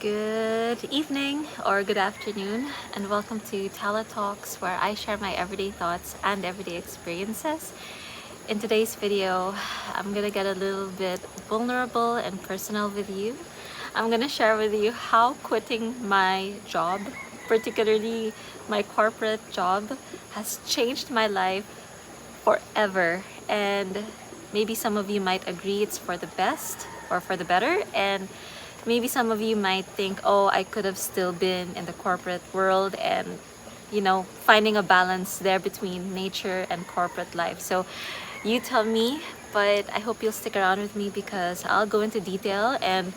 Good evening or good afternoon, and welcome to Tala Talks, where I share my everyday thoughts and everyday experiences. In today's video, I'm gonna get a little bit vulnerable and personal with you. I'm gonna share with you how quitting my job, particularly my corporate job, has changed my life forever. And maybe some of you might agree it's for the best or for the better, and maybe some of you might think, oh, I could have still been in the corporate world and finding a balance there between nature and corporate life. So you tell me, but I hope you'll stick around with me because I'll go into detail and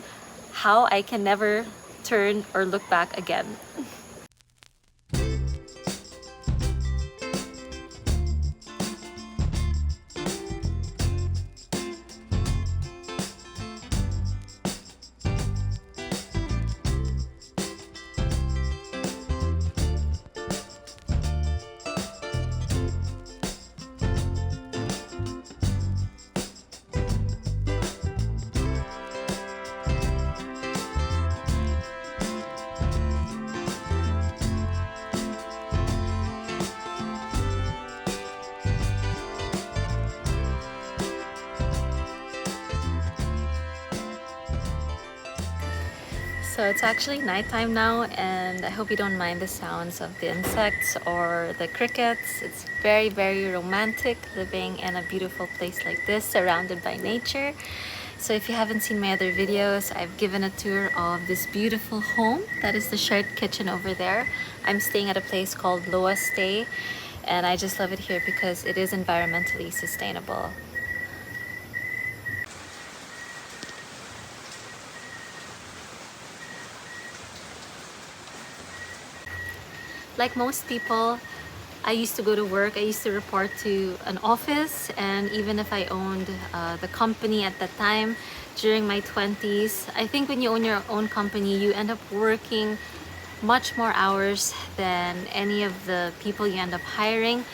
how I can never turn or look back again. So it's actually nighttime now, and I hope you don't mind the sounds of the insects or the crickets. It's very, very romantic living in a beautiful place like this, surrounded by nature. So if you haven't seen my other videos, I've given a tour of this beautiful home. That is the shared kitchen over there. I'm staying at a place called Loa Stay, and I just love it here because it is environmentally sustainable. Like most people, I used to go to work. I used to report to an office, and even if I owned the company at that time during my 20s, I think when you own your own company, you end up working much more hours than any of the people you end up hiring.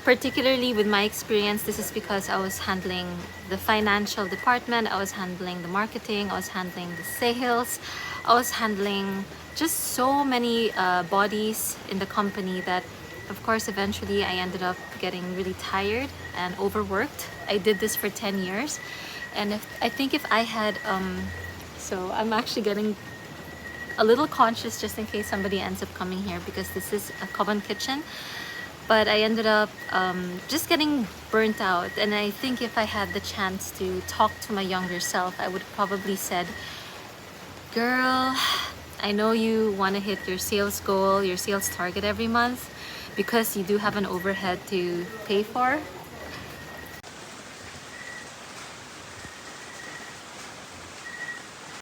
Particularly with my experience, this is because I was handling the financial department, I was handling the marketing, I was handling the sales, I was handling just so many bodies in the company that, of course, eventually I ended up getting really tired and overworked. I did this for 10 years. And I think if I had, so I'm actually getting a little conscious just in case somebody ends up coming here because this is a common kitchen. But I ended up just getting burnt out. And I think if I had the chance to talk to my younger self, I would probably said, girl, I know you want to hit your sales goal, your sales target every month because you do have an overhead to pay for.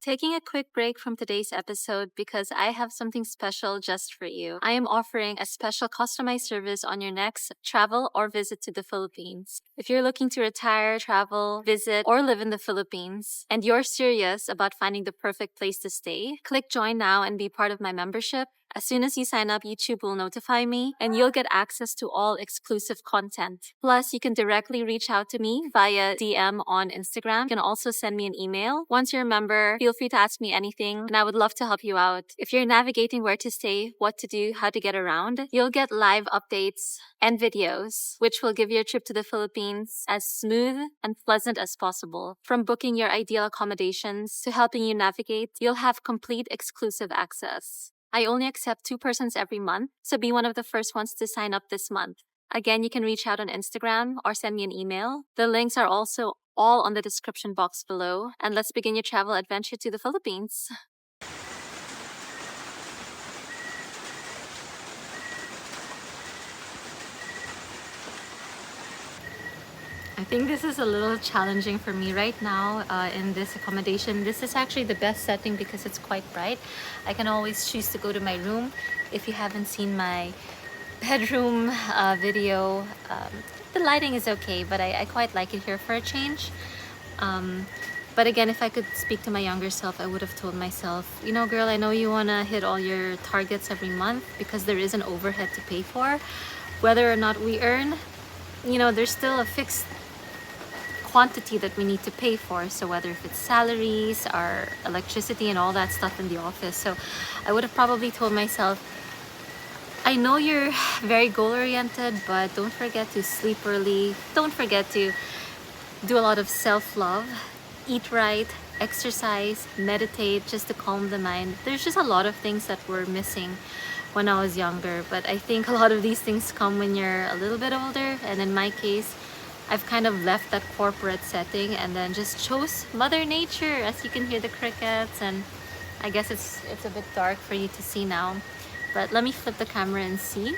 Taking a quick break from today's episode because I have something special just for you. I am offering a special customized service on your next travel or visit to the Philippines. If you're looking to retire, travel, visit, or live in the Philippines, and you're serious about finding the perfect place to stay, click join now and be part of my membership. As soon as you sign up, YouTube will notify me and you'll get access to all exclusive content. Plus, you can directly reach out to me via DM on Instagram. You can also send me an email. Once you're a member, feel free to ask me anything and I would love to help you out. If you're navigating where to stay, what to do, how to get around, you'll get live updates and videos, which will give your trip to the Philippines as smooth and pleasant as possible. From booking your ideal accommodations to helping you navigate, you'll have complete exclusive access. I only accept 2 persons every month, so be one of the first ones to sign up this month. Again, you can reach out on Instagram or send me an email. The links are also all on the description box below. And let's begin your travel adventure to the Philippines. I think this is a little challenging for me right now in this accommodation. This is actually the best setting because it's quite bright. I can always choose to go to my room. If you haven't seen my bedroom video, the lighting is okay, but I quite like it here for a change. But again, if I could speak to my younger self, I would have told myself, you know, girl, I know you want to hit all your targets every month because there is an overhead to pay for. Whether or not we earn, there's still a fixed quantity that we need to pay for. So whether if it's salaries, our electricity, and all that stuff in the office. So I would have probably told myself, I know you're very goal oriented, but don't forget to sleep early. Don't forget to do a lot of self-love, eat right, exercise, meditate, just to calm the mind. There's just a lot of things that were missing when I was younger, but I think a lot of these things come when you're a little bit older. And in my case, I've kind of left that corporate setting and then just chose Mother Nature, as you can hear the crickets. And I guess it's a bit dark for you to see now, but let me flip the camera and see.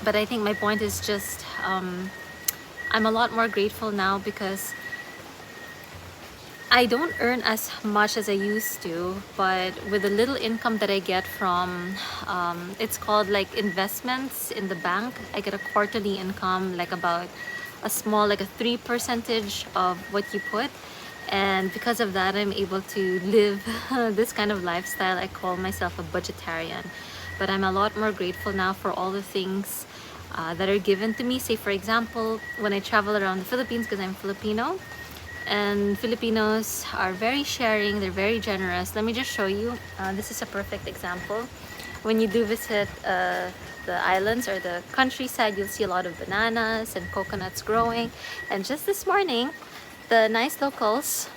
But I think my point is just I'm a lot more grateful now because I don't earn as much as I used to, but with the little income that I get from, it's called like investments in the bank. I get a quarterly income, like about a small, like a 3% of what you put. And because of that, I'm able to live this kind of lifestyle. I call myself a budgetarian, but I'm a lot more grateful now for all the things that are given to me. Say, for example, when I travel around the Philippines, because I'm Filipino, and Filipinos are very sharing, they're very generous. Let me just show you. This is a perfect example. When you do visit the islands or the countryside, you'll see a lot of bananas and coconuts growing. And just this morning, the nice locals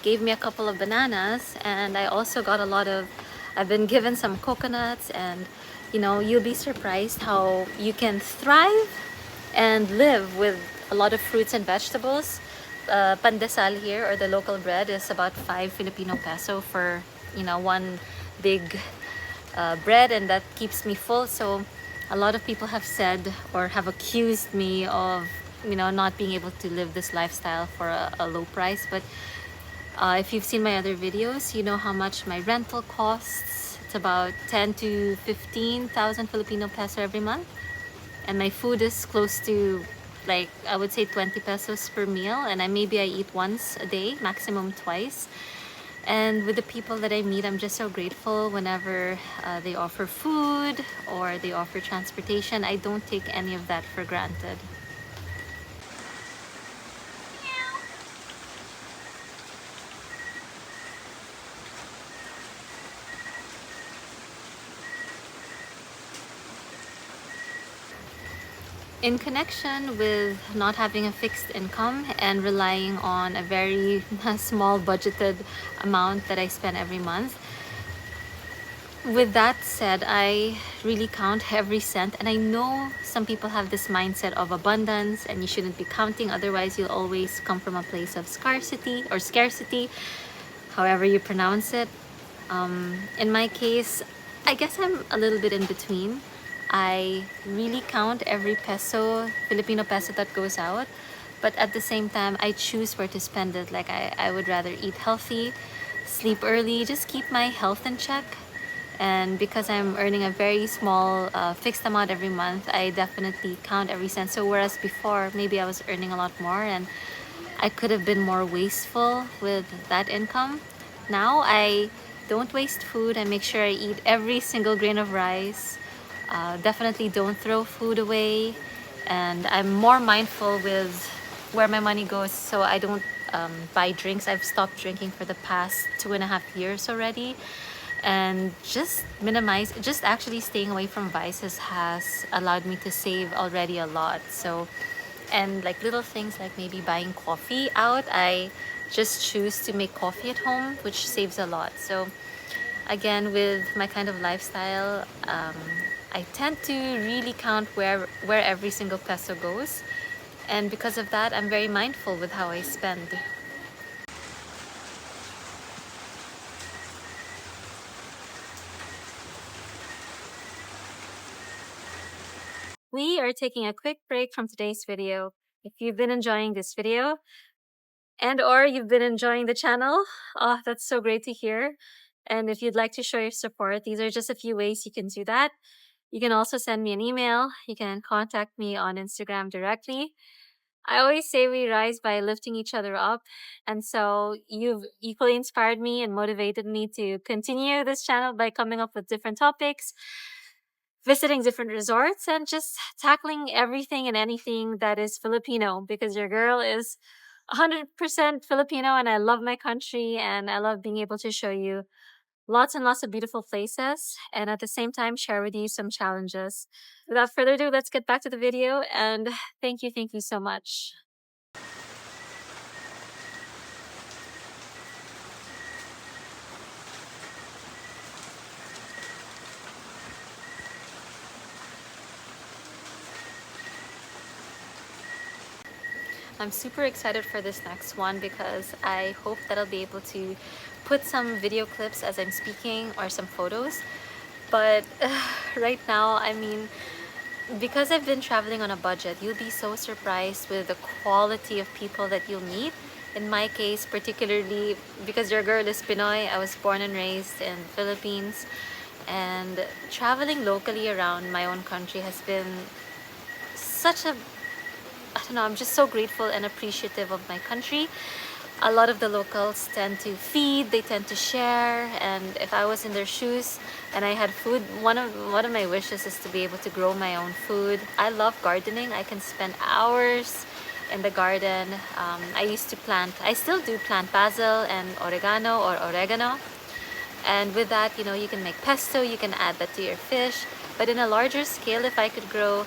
gave me a couple of bananas, and I also got a lot of, I've been given some coconuts. And you know, you'll be surprised how you can thrive and live with a lot of fruits and vegetables. Pandesal here, or the local bread, is about 5 Filipino peso for, you know, one big bread, and that keeps me full. So a lot of people have said or have accused me of, you know, not being able to live this lifestyle for a low price. But if you've seen my other videos, you know how much my rental costs. It's about 10 to 15,000 Filipino peso every month. And my food is close to, like, I would say 20 pesos per meal. And maybe I eat once a day, maximum twice. And with the people that I meet, I'm just so grateful whenever they offer food or they offer transportation. I don't take any of that for granted. In connection with not having a fixed income and relying on a very small budgeted amount that I spend every month, with that said, I really count every cent. And I know some people have this mindset of abundance and you shouldn't be counting, otherwise you'll always come from a place of scarcity or scarcity, however you pronounce it. In my case, I guess I'm a little bit in between. I really count every peso, Filipino peso, that goes out. But at the same time, I choose where to spend it. Like, I would rather eat healthy, sleep early, just keep my health in check. And because I'm earning a very small fixed amount every month, I definitely count every cent. So whereas before, maybe I was earning a lot more and I could have been more wasteful with that income. Now I don't waste food. I make sure I eat every single grain of rice. Definitely don't throw food away. And I'm more mindful with where my money goes, so I don't buy drinks. I've stopped drinking for the past 2.5 years already. And just minimize, just actually staying away from vices has allowed me to save already a lot. So, and like little things like maybe buying coffee out, I just choose to make coffee at home, which saves a lot. So again, with my kind of lifestyle, I tend to really count where every single peso goes. And because of that, I'm very mindful with how I spend. We are taking a quick break from today's video. If you've been enjoying this video and or you've been enjoying the channel, oh, that's so great to hear. And if you'd like to show your support, these are just a few ways you can do that. You can also send me an email. You can contact me on Instagram directly. I always say we rise by lifting each other up. And so you've equally inspired me and motivated me to continue this channel by coming up with different topics. visiting different resorts, and just tackling everything and anything that is Filipino, because your girl is 100% Filipino, and I love my country, and I love being able to show you lots and lots of beautiful places, and at the same time share with you some challenges. Without further ado, let's get back to the video, and thank you so much. I'm super excited for this next one because I hope that I'll be able to put some video clips as I'm speaking or some photos. But right now, I mean, because I've been traveling on a budget, you'll be so surprised with the quality of people that you'll meet. In my case, particularly because your girl is Pinoy, I was born and raised in Philippines, and traveling locally around my own country has been such a, I don't know, I'm just so grateful and appreciative of my country. A lot of the locals tend to feed, they tend to share, and if I was in their shoes and I had food, one of my wishes is to be able to grow my own food. I love gardening. I can spend hours in the garden. I used to plant, I still do plant basil and oregano, and with that, you know, you can make pesto, you can add that to your fish. But in a larger scale, if I could grow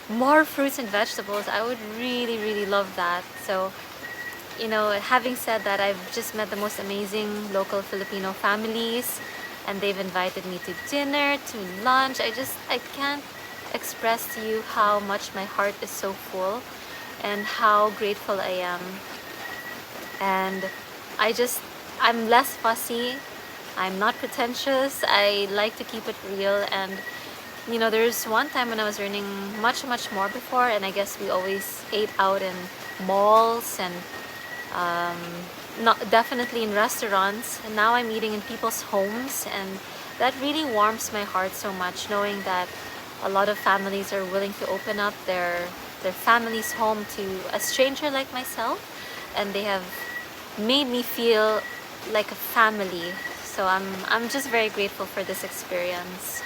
more fruits and vegetables, I would really love that. So, you know, having said that, I've just met the most amazing local Filipino families, and they've invited me to dinner, to lunch. I can't express to you how much my heart is so full and how grateful I am. And I just, I'm less fussy. I'm not pretentious. I like to keep it real. And you know, there's one time when I was earning much more before, and I guess we always ate out in malls and um, not definitely in restaurants. And now I'm eating in people's homes, and that really warms my heart so much, knowing that a lot of families are willing to open up their family's home to a stranger like myself, and they have made me feel like a family. So I'm just very grateful for this experience.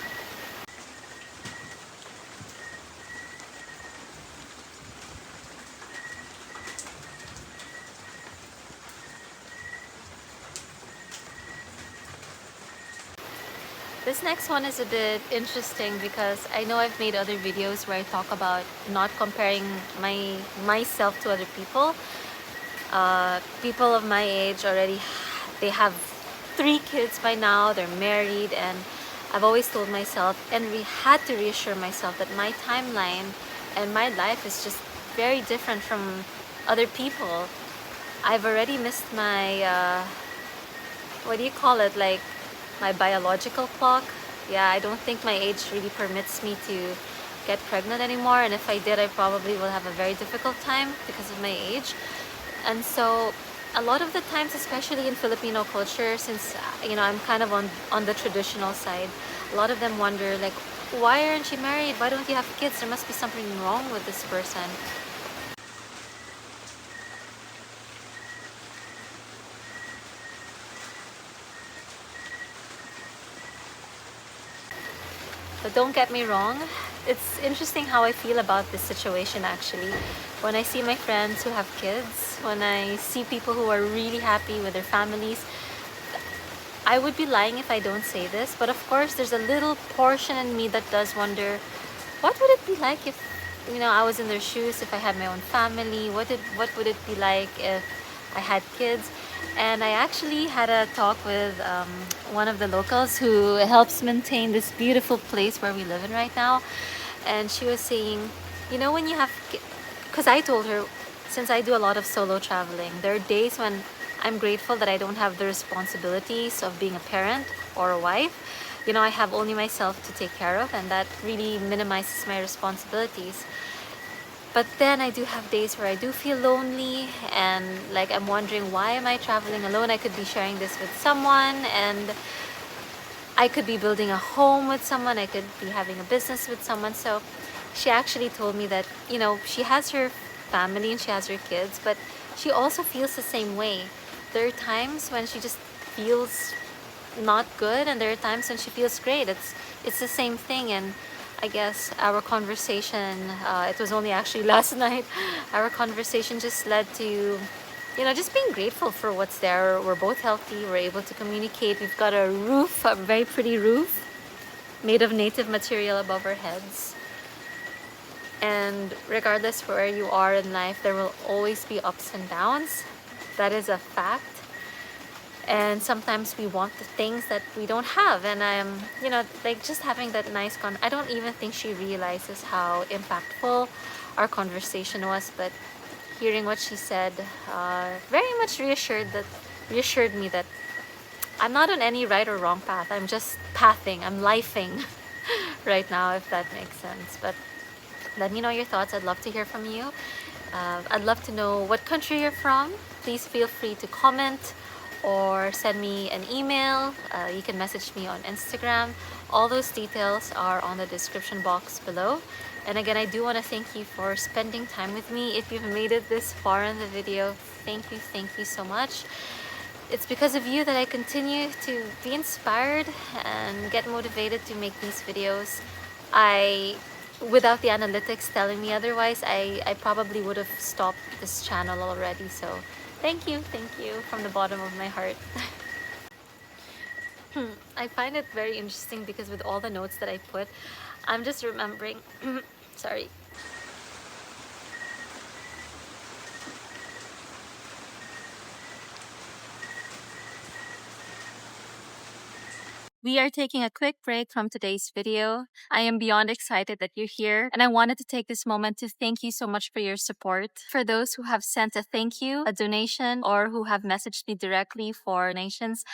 This next one is a bit interesting because I know I've made other videos where I talk about not comparing myself to other people. People of my age already, they have 3 kids by now, they're married, and I've always told myself and had to reassure myself that my timeline and my life is just very different from other people. I've already missed my, what do you call it, like my biological clock. Yeah, I don't think my age really permits me to get pregnant anymore, and if I did, I probably will have a very difficult time because of my age. And so a lot of the times, especially in Filipino culture, since you know, I'm kind of on the traditional side, a lot of them wonder like, why aren't you married? Why don't you have kids? There must be something wrong with this person. But don't get me wrong, it's interesting how I feel about this situation actually. When I see my friends who have kids, when I see people who are really happy with their families, I would be lying if I don't say this, but of course there's a little portion in me that does wonder, what would it be like if, you know, I was in their shoes, if I had my own family? What would it be like if I had kids? And I actually had a talk with one of the locals who helps maintain this beautiful place where we live in right now. And she was saying, you know, when you have, because I told her, since I do a lot of solo traveling, there are days when I'm grateful that I don't have the responsibilities of being a parent or a wife. You know, I have only myself to take care of, and that really minimizes my responsibilities. But then I do have days where I do feel lonely, and like I'm wondering, why am I traveling alone? I could be sharing this with someone, and I could be building a home with someone, I could be having a business with someone. So she actually told me that, you know, she has her family and she has her kids, but she also feels the same way. There are times when she just feels not good, and there are times when she feels great. It's the same thing. And I guess our conversation, it was only actually last night, our conversation just led to, just being grateful for what's there. We're both healthy, we're able to communicate. We've got a roof, a very pretty roof made of native material above our heads. And regardless where you are in life, there will always be ups and downs. That is a fact. And sometimes we want the things that we don't have. And I'm, like just having that nice I don't even think she realizes how impactful our conversation was, but hearing what she said very much reassured me that I'm not on any right or wrong path. I'm just pathing. I'm lifing right now, if that makes sense. But let me know your thoughts. I'd love to hear from you. I'd love to know what country you're from. Please feel free to comment or send me an email. You can message me on Instagram. All those details are on the description box below. And again, I do want to thank you for spending time with me. If you've made it this far in the video, thank you so much. It's because of you that I continue to be inspired and get motivated to make these videos. Without the analytics telling me otherwise, I probably would have stopped this channel already. So thank you from the bottom of my heart. I find it very interesting because with all the notes that I put, I'm just remembering, sorry. We are taking a quick break from today's video. I am beyond excited that you're here, and I wanted to take this moment to thank you so much for your support. For those who have sent a thank you, a donation, or who have messaged me directly for donations,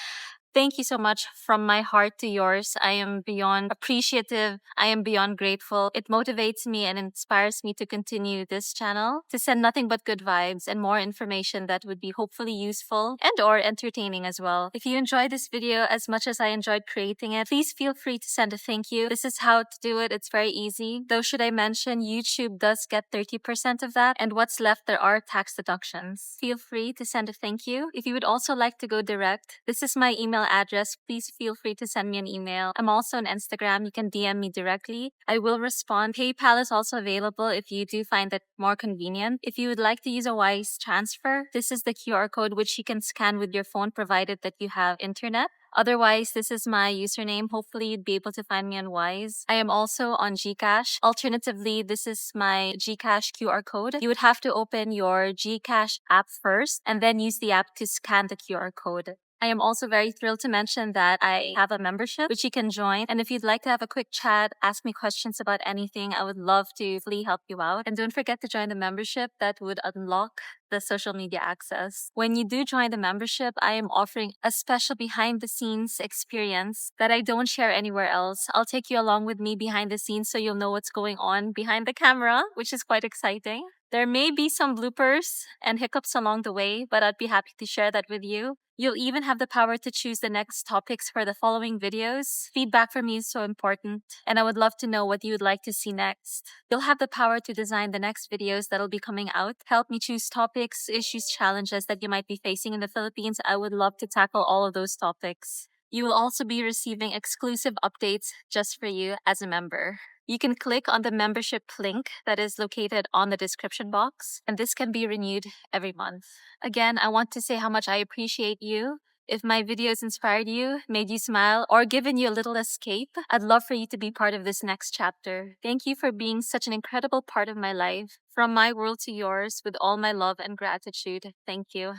thank you so much from my heart to yours. I am beyond appreciative. I am beyond grateful. It motivates me and inspires me to continue this channel, to send nothing but good vibes and more information that would be hopefully useful and or entertaining as well. If you enjoyed this video as much as I enjoyed creating it, please feel free to send a thank you. This is how to do it. It's very easy. Though should I mention, YouTube does get 30% of that, and what's left there are tax deductions. Feel free to send a thank you. If you would also like to go direct, this is my email address. Please feel free to send me an email. I'm also on Instagram. You can DM me directly. I will respond. PayPal is also available if you do find that more convenient. If you would like to use a Wise transfer, this is the QR code which you can scan with your phone provided that you have internet. Otherwise, this is my username. Hopefully, you'd be able to find me on Wise. I am also on Gcash. Alternatively, this is my Gcash QR code. You would have to open your Gcash app first and then use the app to scan the QR code. I am also very thrilled to mention that I have a membership which you can join. And if you'd like to have a quick chat, ask me questions about anything, I would love to fully help you out. And don't forget to join the membership. That would unlock the social media access. When you do join the membership, I am offering a special behind the scenes experience that I don't share anywhere else. I'll take you along with me behind the scenes so you'll know what's going on behind the camera, which is quite exciting. There may be some bloopers and hiccups along the way, but I'd be happy to share that with you. You'll even have the power to choose the next topics for the following videos. Feedback from you is so important, and I would love to know what you would like to see next. You'll have the power to design the next videos that'll be coming out. Help me choose topics, issues, challenges that you might be facing in the Philippines. I would love to tackle all of those topics. You will also be receiving exclusive updates just for you as a member. You can click on the membership link that is located on the description box, and this can be renewed every month. Again, I want to say how much I appreciate you. If my videos inspired you, made you smile, or given you a little escape, I'd love for you to be part of this next chapter. Thank you for being such an incredible part of my life. From my world to yours, with all my love and gratitude. Thank you.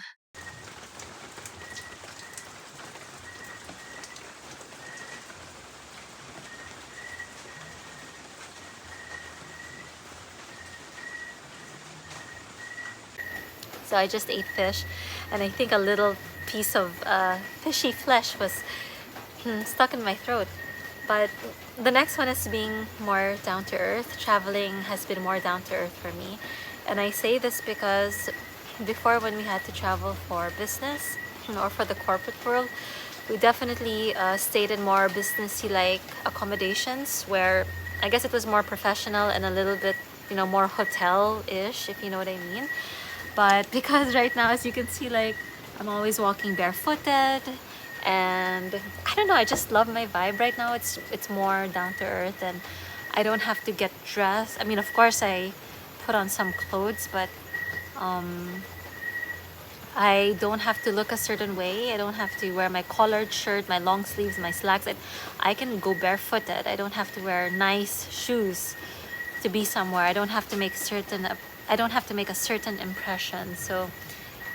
So I just ate fish, and I think a little piece of fishy flesh was stuck in my throat. But the next one is being more down to earth. Traveling has been more down to earth for me. And I say this because before, when we had to travel for business or for the corporate world, we definitely stayed in more businessy-like accommodations where I guess it was more professional and a little bit, more hotel-ish, if you know what I mean. But because right now, as you can see, like, I'm always walking barefooted, and I don't know, I just love my vibe right now. It's more down to earth, and I don't have to get dressed. I mean, of course, I put on some clothes, but um, I don't have to look a certain way. I don't have to wear my collared shirt, my long sleeves, my slacks. I can go barefooted. I don't have to wear nice shoes to be somewhere. I don't have to make a certain impression. So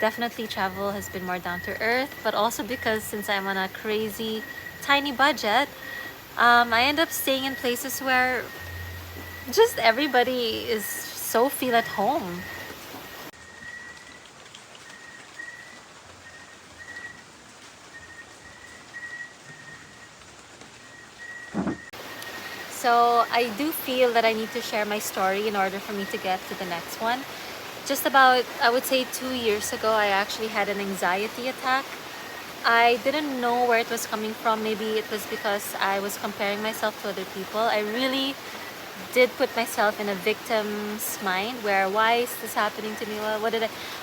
definitely travel has been more down to earth, but also because since I'm on a crazy tiny budget, I end up staying in places where just everybody is so feel at home. So I do feel that I need to share my story in order for me to get to the next one. Just about, I would say 2 years ago, I actually had an anxiety attack. I didn't know where it was coming from. Maybe it was because I was comparing myself to other people. I really did put myself in a victim's mind where why is this happening to me?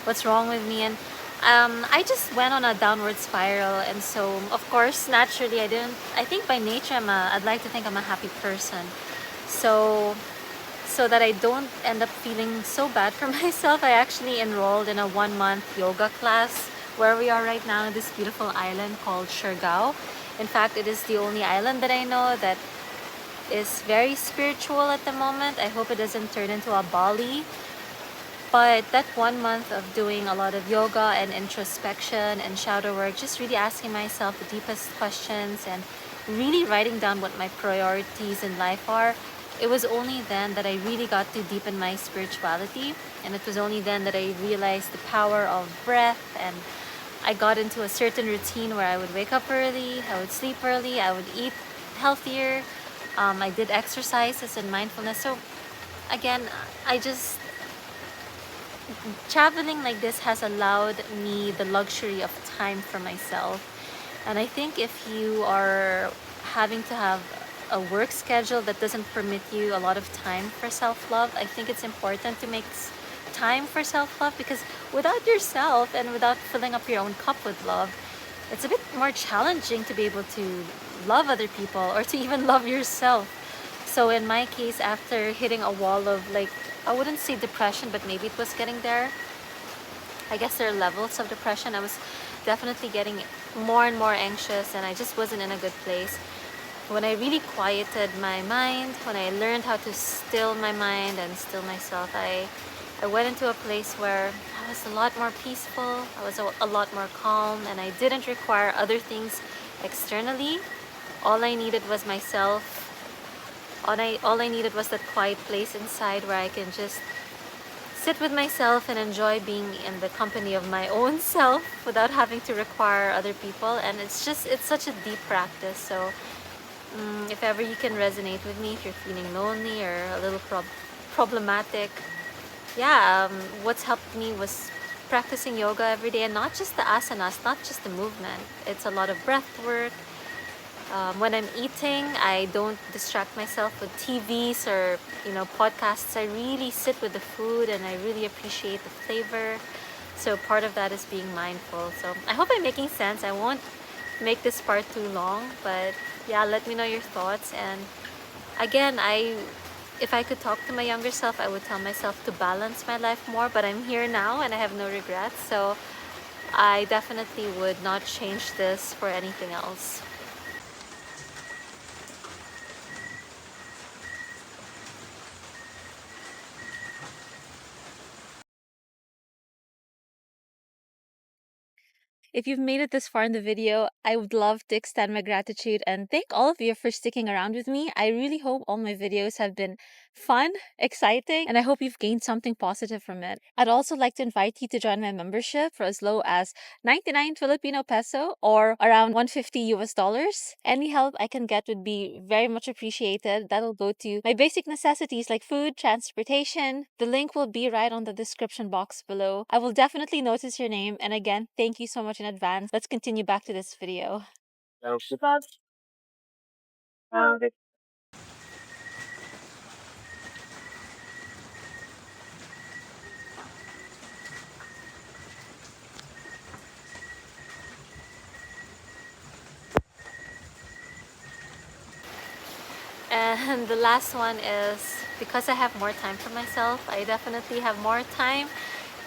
What's wrong with me? And I just went on a downward spiral. And so, of course, naturally, I think by nature, I'd like to think I'm a happy person. So, so that I don't end up feeling so bad for myself, I actually enrolled in a 1 month yoga class where we are right now in this beautiful island called Siargao. In fact, it is the only island that I know that is very spiritual at the moment. I hope it doesn't turn into a Bali. But that 1 month of doing a lot of yoga and introspection and shadow work, just really asking myself the deepest questions and really writing down what my priorities in life are, it was only then that I really got to deepen my spirituality. And it was only then that I realized the power of breath. And I got into a certain routine where I would wake up early, I would sleep early, I would eat healthier. I did exercises and mindfulness. So again, I just traveling like this has allowed me the luxury of time for myself. And I think if you are having to have a work schedule that doesn't permit you a lot of time for self-love, I think it's important to make time for self-love, because without yourself and without filling up your own cup with love, it's a bit more challenging to be able to love other people or to even love yourself. So in my case, after hitting a wall of, like, I wouldn't say depression, but maybe it was getting there. I guess there are levels of depression. I was definitely getting more and more anxious, and I just wasn't in a good place. When I really quieted my mind, when I learned how to still my mind and still myself, I went into a place where I was a lot more peaceful, I was a lot more calm, and I didn't require other things externally. All I needed was myself. All I needed was that quiet place inside where I can just sit with myself and enjoy being in the company of my own self without having to require other people. And it's such a deep practice. So if ever you can resonate with me, if you're feeling lonely or a little problematic, yeah, what's helped me was practicing yoga every day, and not just the asanas, not just the movement. It's a lot of breath work. When I'm eating, I don't distract myself with TVs or podcasts. I really sit with the food and I really appreciate the flavor. So part of that is being mindful. So I hope I'm making sense. I won't make this part too long, but yeah, let me know your thoughts. And again, if I could talk to my younger self, I would tell myself to balance my life more. But I'm here now and I have no regrets. So I definitely would not change this for anything else. If you've made it this far in the video, I would love to extend my gratitude and thank all of you for sticking around with me. I really hope all my videos have been fun, exciting, and I hope you've gained something positive from it. I'd also like to invite you to join my membership for as low as 99 Filipino peso or around 150 US dollars. Any help I can get would be very much appreciated. That'll go to my basic necessities like food, transportation. The link will be right on the description box below. I will definitely notice your name, and again, thank you so much in advance. Let's continue back to this video. And the last one is because I have more time for myself, I definitely have more time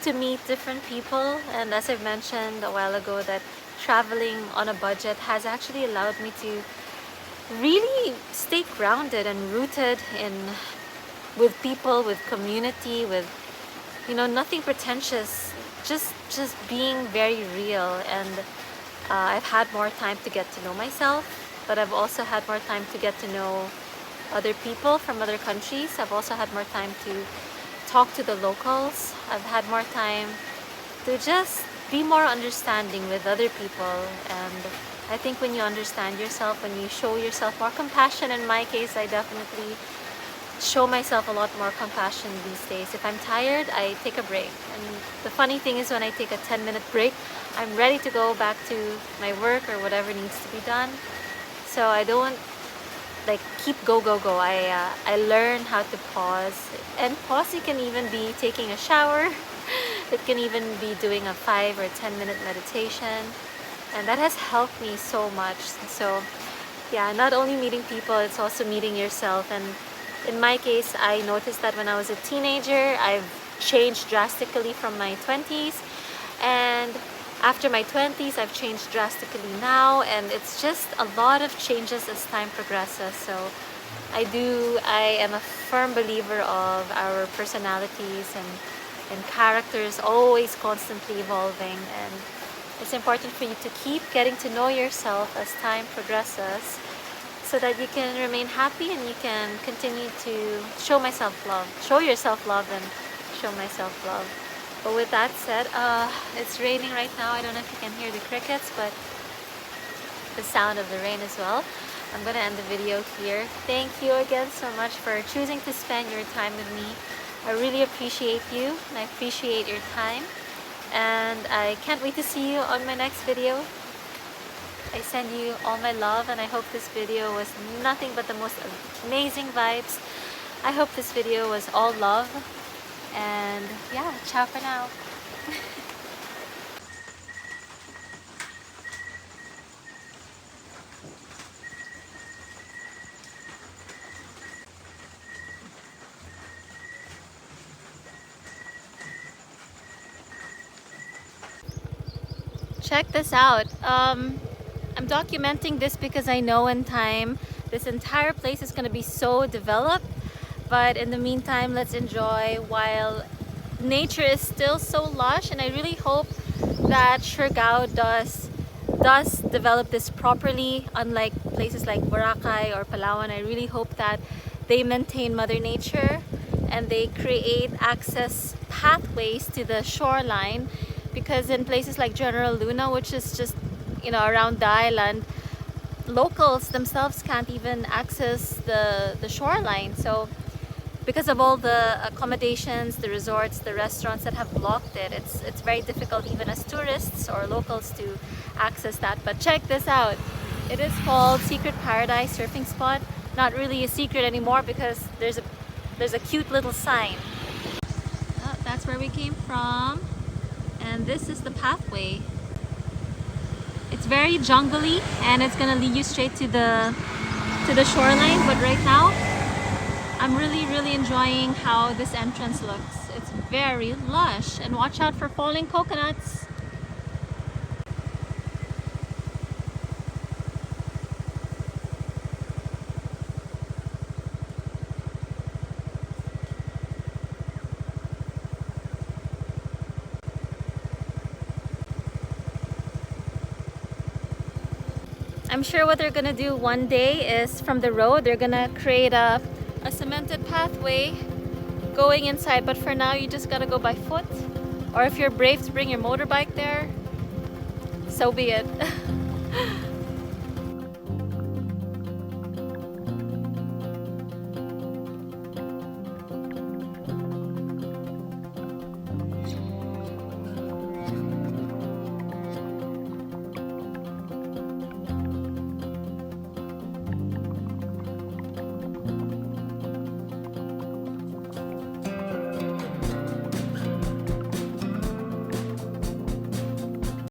to meet different people. And as I mentioned a while ago, that traveling on a budget has actually allowed me to really stay grounded and rooted in with people, with community, with nothing pretentious, just being very real. And I've had more time to get to know myself, but I've also had more time to get to know other people from other countries. I've also had more time to talk to the locals. I've had more time to just be more understanding with other people. And I think when you understand yourself, when you show yourself more compassion, in my case, I definitely show myself a lot more compassion these days. If I'm tired, I take a break. And the funny thing is, when I take a 10-minute break, I'm ready to go back to my work or whatever needs to be done. So I don't like keep go go go. I learn how to pause. And pause, you can even be taking a shower. It can even be doing a 5 or 10-minute meditation, and that has helped me so much. So yeah, not only meeting people, it's also meeting yourself. And in my case, I noticed that when I was a teenager, I've changed drastically from my 20s, and after my 20s, I've changed drastically now, and it's just a lot of changes as time progresses. So I am a firm believer of our personalities and characters always constantly evolving, and it's important for you to keep getting to know yourself as time progresses, so that you can remain happy and you can continue to show yourself love and show myself love. But with that said, it's raining right now. I don't know if you can hear the crickets, but the sound of the rain as well. I'm gonna end the video here. Thank you again so much for choosing to spend your time with me. I really appreciate you, and I appreciate your time, and I can't wait to see you on my next video. I send you all my love, and I hope this video was nothing but the most amazing vibes. I hope this video was all love, and yeah, ciao for now. Check this out. I'm documenting this because I know in time this entire place is going to be so developed, but in the meantime, let's enjoy while nature is still so lush. And I really hope that Siargao does develop this properly, unlike places like Boracay or Palawan. I really hope that they maintain Mother Nature and they create access pathways to the shoreline, because in places like General Luna, which is just around the island, locals themselves can't even access the shoreline. So because of all the accommodations, the resorts, the restaurants that have blocked it, it's very difficult even as tourists or locals to access that. But check this out. It is called Secret Paradise Surfing Spot. Not really a secret anymore because there's a cute little sign. Oh, that's where we came from. And this is the pathway. It's very jungly, and it's gonna lead you straight to the shoreline. But right now, I'm really enjoying how this entrance looks. It's very lush, and watch out for falling coconuts. I'm sure what they're gonna do one day is from the road, they're gonna create a cemented pathway going inside. But for now, you just gotta go by foot. Or if you're brave to bring your motorbike there, so be it.